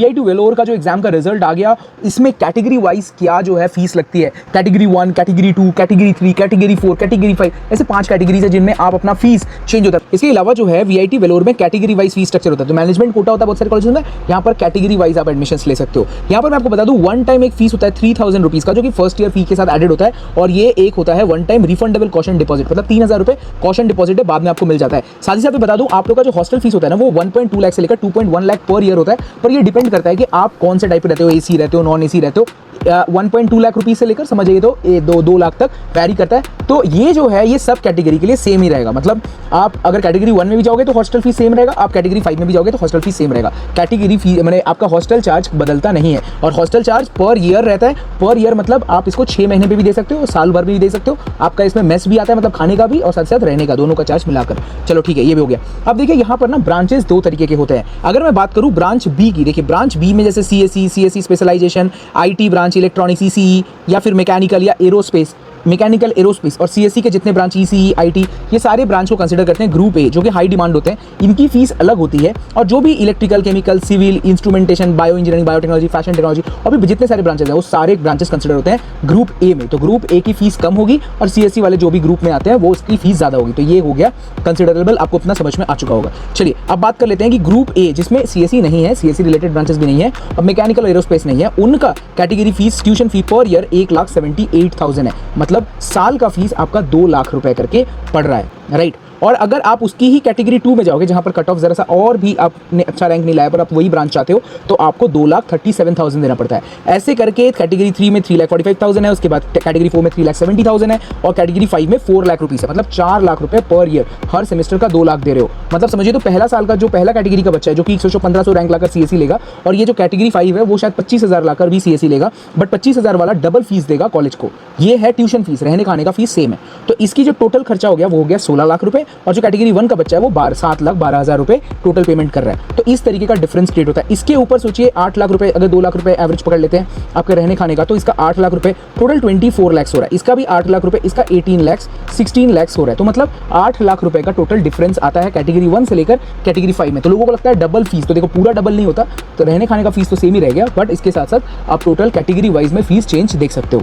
VIT Vellore का जो exam का रिजल्ट आ गया, इसमें कैटेगरी वाइज क्या जो है फीस लगती है, category 1, category 2, category 3, category 4, category 5, ऐसे 5 कैटेगरीज है जिनमें आप अपना फीस चेंज होता है। इसके अलावा जो है वीआईटी वेलोर में कैटेगरी वाइज फीस स्ट्रक्चर होता है। तो मैनेजमेंट कोटा होता है बहुत सारे कॉलेज में, यहाँ पर कैटेगरी वाइज आप एडमिशन ले सकते हो। यहाँ पर मैं आपको बता दूं, वन टाइम एक फीस होता है 3000 रुपीज का, जो कि फर्स्ट ईयर फी के साथ एडेड होता है, और ये एक होता है one time refundable caution deposit, मतलब 3000 रुपए कॉशन डिपॉजिट है, बाद में आपको मिल जाता है। साथ ही साथ मैं बता दूं, आप लोग का जो हॉस्टल फीस होता है ना, वो 1.2 लाख से लेकर 2.1 लाख पर ईयर होता है, पर ये डिपेंड करता है कि आप कौन से टाइप पे रहते हो, एसी रहते हो, नॉन एसी रहते हो। 1.2 लाख रुपीज से लेकर समझिए तो 2 लाख तक वैरी करता है। तो ये जो है ये सब कैटेगरी के लिए सेम ही रहेगा। मतलब आप अगर कैटेगरी 1 में भी जाओगे तो हॉस्टल फीस सेम रहेगा, आप कैटेगरी 5 में भी जाओगे तो हॉस्टल फीस सेम रहेगा। कैटेगरी फी मैंने आपका हॉस्टल चार्ज बदलता नहीं है, और हॉस्टल चार्ज पर ईयर रहता है। पर ईयर मतलब आप इसको 6 महीने पे भी दे सकते हो, साल भर भी दे सकते हो। आपका इसमें मेस भी आता है, मतलब खाने का भी और साथ साथ रहने का, दोनों का चार्ज मिलाकर। चलो ठीक है, ये भी हो गया। अब देखिए यहाँ पर ना ब्रांचेस 2 तरीके के होते हैं। अगर मैं बात करूँ ब्रांच बी की, देखिए ब्रांच बी में जैसे CSC specialization, IT branch, electronics, ECE या फिर मैकेनिकल या एरोस्पेस, मैकेनिकल एरोस्पेस और सीएससी के जितने ब्रांच ईसीई आईटी, ये सारे ब्रांच को कंसीडर करते हैं ग्रुप ए, जो कि हाई डिमांड होते हैं। इनकी फीस अलग होती है, और जो भी electrical, chemical, civil, instrumentation, bio engineering, biotechnology, fashion technology और भी जितने सारे ब्रांचेस हैं, वो सारे ब्रांचेस कंसीडर होते हैं ग्रुप ए में। तो ग्रुप ए की फीस कम होगी, और सीएससी वाले जो भी ग्रुप में आते हैं वो उसकी फीस ज़्यादा होगी। तो ये हो गया कंसिडरेबल, आपको अपना समझ में आ चुका होगा। चलिए अब बात कर लेते हैं कि ग्रुप ए, जिसमें सीएससी नहीं है, सीएससी रिलेटेड ब्रांचेस भी नहीं है, और मैकेनिकल एरोस्पेस नहीं है, उनका category fees, tuition fee per year 1,78,000 है। मतलब साल का फीस आपका 2 लाख रुपए करके पड़ रहा है, राइट। और अगर आप उसकी ही कैटेगरी 2 में जाओगे, जहां पर कट ऑफ जरा सा और भी आपने अच्छा रैंक नहीं लाया, पर आप वही ब्रांच चाहते हो, तो आपको 2,37,000 देना पड़ता है। ऐसे करके कैटेगरी 3 में 3,45,000 है, उसके बाद कैटेगरी 4 में 3,70,000 है, और कैटेगरी 5 में 4 लाख रुपीज़ है। मतलब 4 लाख रुपए पर ईयर, हर सेमेस्टर का 2 लाख दे रहे हो। मतलब समझिए तो पहला साल का जो पहला कैटेगरी का बच्चा है, जो कि 100-1500 रैंक लाकर सीएससी लेगा, और ये जो कैटेगरी 5 है वो शायद 25,000 लाकर भी सीएससी लेगा, बट 25,000 वाला डबल फीस देगा कॉलेज को। ये है ट्यूशन फीस, रहने खाने का फीस सेम है। तो इसकी जो टोटल खर्चा हो गया वो हो गया 16 लाख रुपए, और जो कैटेगरी 1 का बच्चा है वो 7,12,000 रुपए टोटल पेमेंट कर रहा है। तो इस तरीके का डिफरेंस क्रिएट होता है। इसके ऊपर सोचिए 8 लाख रुपए, अगर 2 लाख रुपए एवरेज पकड़ लेते हैं आपके रहने खाने का, तो इसका 8 लाख रुपए, टोटल 24 लाख हो रहा है। इसका भी 8 लाख रुपए, इसका 18 लाख, 16 लाख हो रहा है। तो मतलब 8 लाख रुपए का टोटल डिफरेंस आता है कैटेगरी 1 से लेकर कैटेगरी 5 में। तो लोगों को लगता है डबल फीस, तो देखो पूरा डबल नहीं होता, तो रहने खाने का फीस तो सेम ही रह गया, बट इसके साथ साथ आप टोटल कैटेगरी वाइज में फीस चेंज देख सकते हो।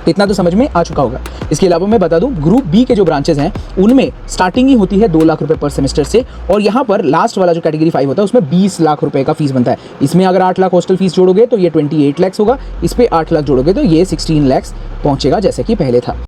इतना तो समझ में आ चुका होगा। इसके अलावा मैं बता दूं, ग्रुप बी के जो ब्रांचेस हैं उनमें स्टार्टिंग ही होती है 2 लाख रुपए पर सेमेस्टर से, और यहाँ पर लास्ट वाला जो कैटेगरी 5 होता है उसमें 20 लाख रुपए का फीस बनता है। इसमें अगर 8 लाख हॉस्टल फीस जोड़ोगे तो ये 28 लाख होगा, इस पे 8 लाख जोड़ोगे तो ये 16 लाख पहुंचेगा, जैसे कि पहले था।